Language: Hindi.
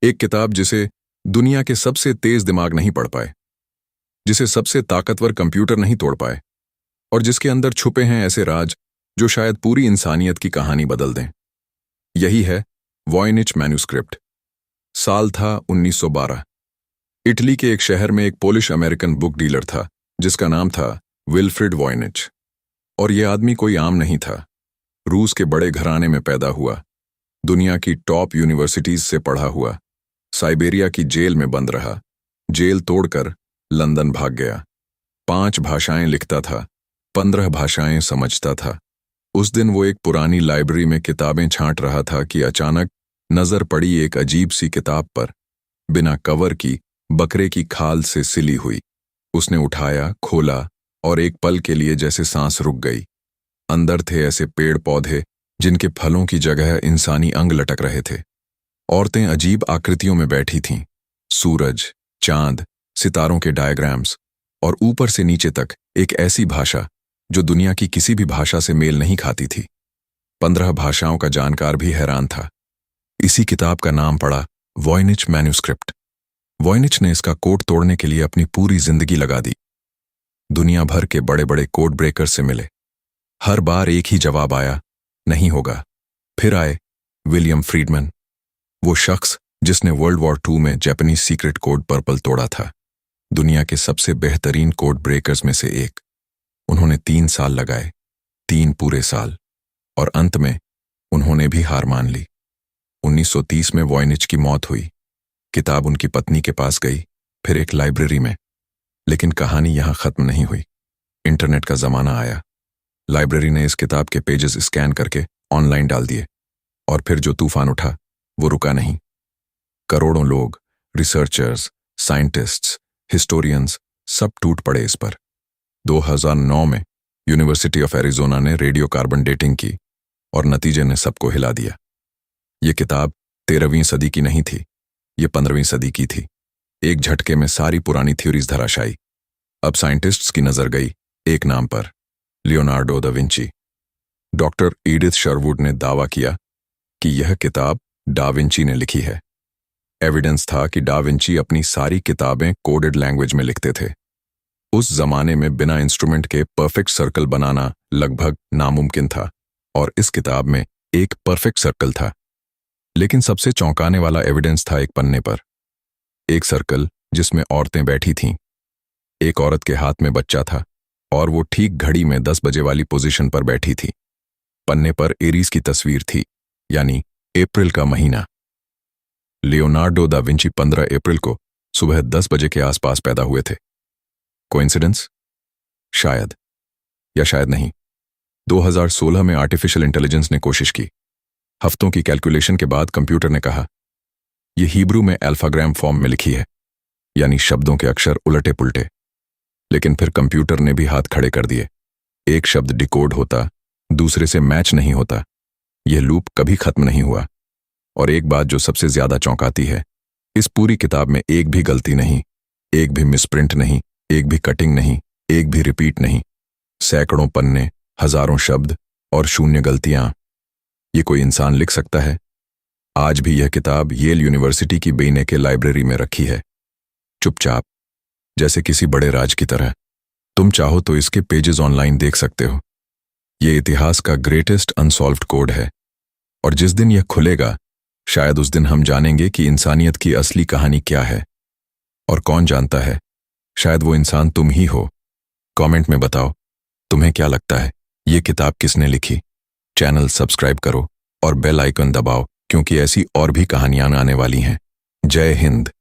एक किताब जिसे दुनिया के सबसे तेज दिमाग नहीं पढ़ पाए, जिसे सबसे ताकतवर कंप्यूटर नहीं तोड़ पाए, और जिसके अंदर छुपे हैं ऐसे राज जो शायद पूरी इंसानियत की कहानी बदल दें। यही है वॉयनिच मैन्यूस्क्रिप्ट। साल था 1912। इटली के एक शहर में एक पोलिश अमेरिकन बुक डीलर था जिसका नाम था विल्फ्रिड वॉयनिच। और यह आदमी कोई आम नहीं था। रूस के बड़े घराने में पैदा हुआ, दुनिया की टॉप यूनिवर्सिटीज से पढ़ा हुआ, साइबेरिया की जेल में बंद रहा, जेल तोड़कर लंदन भाग गया। 5 भाषाएं लिखता था, 15 भाषाएं समझता था। उस दिन वो एक पुरानी लाइब्रेरी में किताबें छांट रहा था कि अचानक नजर पड़ी एक अजीब सी किताब पर, बिना कवर की, बकरे की खाल से सिली हुई। उसने उठाया, खोला, और एक पल के लिए जैसे सांस रुक गई। अंदर थे ऐसे पेड़ पौधे जिनके फलों की जगह इंसानी अंग लटक रहे थे। औरतें अजीब आकृतियों में बैठी थीं, सूरज, चांद, सितारों के डायग्राम्स, और ऊपर से नीचे तक एक ऐसी भाषा जो दुनिया की किसी भी भाषा से मेल नहीं खाती थी। 15 भाषाओं का जानकार भी हैरान था। इसी किताब का नाम पड़ा वॉयनिच मैन्यूस्क्रिप्ट। वॉयनिच ने इसका कोड तोड़ने के लिए अपनी पूरी जिंदगी लगा दी। दुनिया भर के बड़े बड़े कोड ब्रेकर से मिले। हर बार एक ही जवाब आया, नहीं होगा। फिर आए विलियम फ्रीडमैन, वो शख्स जिसने वर्ल्ड वॉर 2 में जापानीज सीक्रेट कोड पर्पल तोड़ा था, दुनिया के सबसे बेहतरीन कोड ब्रेकर्स में से एक। उन्होंने 3 साल लगाए, 3 पूरे साल, और अंत में उन्होंने भी हार मान ली। 1930 में वॉयनिच की मौत हुई। किताब उनकी पत्नी के पास गई, फिर एक लाइब्रेरी में। लेकिन कहानी यहां खत्म नहीं हुई। इंटरनेट का जमाना आया। लाइब्रेरी ने इस किताब के पेजेस स्कैन करके ऑनलाइन डाल दिए, और फिर जो तूफान उठा वो रुका नहीं। करोड़ों लोग, रिसर्चर्स, साइंटिस्ट्स, हिस्टोरियंस, सब टूट पड़े इस पर। 2009 में यूनिवर्सिटी ऑफ एरिजोना ने रेडियो कार्बन डेटिंग की, और नतीजे ने सबको हिला दिया। ये किताब 13वीं सदी की नहीं थी, ये 15वीं सदी की थी। एक झटके में सारी पुरानी थ्योरीज धराशायी। अब साइंटिस्ट्स की नजर गई एक नाम पर, Leonardo da Vinci. Doctor Edith Sherwood ने दावा किया कि यह किताब डा विंची ने लिखी है। एविडेंस था कि डा विंची अपनी सारी किताबें कोडेड लैंग्वेज में लिखते थे। उस जमाने में बिना इंस्ट्रूमेंट के परफेक्ट सर्कल बनाना लगभग नामुमकिन था, और इस किताब में एक परफेक्ट सर्कल था। लेकिन सबसे चौंकाने वाला एविडेंस था एक पन्ने पर। एक सर्कल जिसमें औरतें बैठी थीं। एक औरत के हाथ में बच्चा था, और वो ठीक घड़ी में 10 बजे वाली पोजीशन पर बैठी थी। पन्ने पर एरीज की तस्वीर थी, यानी अप्रैल का महीना। लियोनार्डो दा विंची 15 अप्रैल को सुबह 10 बजे के आसपास पैदा हुए थे। कोइंसिडेंस? शायद, या शायद नहीं। 2016 में आर्टिफिशियल इंटेलिजेंस ने कोशिश की। हफ्तों की कैलकुलेशन के बाद कंप्यूटर ने कहा, यह हिब्रू में अल्फाग्राम फॉर्म में लिखी है, यानी शब्दों के अक्षर उलटे पुलटे। लेकिन फिर कंप्यूटर ने भी हाथ खड़े कर दिए। एक शब्द डिकोड होता, दूसरे से मैच नहीं होता। यह लूप कभी खत्म नहीं हुआ। और एक बात जो सबसे ज्यादा चौंकाती है, इस पूरी किताब में एक भी गलती नहीं, एक भी मिसप्रिंट नहीं, एक भी कटिंग नहीं, एक भी रिपीट नहीं। सैकड़ों पन्ने, हजारों शब्द, और शून्य गलतियां। ये कोई इंसान लिख सकता है? आज भी यह किताब येल यूनिवर्सिटी की बेनेके लाइब्रेरी में रखी है, चुपचाप, जैसे किसी बड़े राज की तरह। तुम चाहो तो इसके पेजेस ऑनलाइन देख सकते हो। यह इतिहास का ग्रेटेस्ट अनसॉल्व्ड कोड है, और जिस दिन यह खुलेगा, शायद उस दिन हम जानेंगे कि इंसानियत की असली कहानी क्या है। और कौन जानता है, शायद वो इंसान तुम ही हो। कमेंट में बताओ, तुम्हें क्या लगता है, ये किताब किसने लिखी? चैनल सब्सक्राइब करो और बेल आइकन दबाओ, क्योंकि ऐसी और भी कहानियां आने वाली हैं। जय हिंद।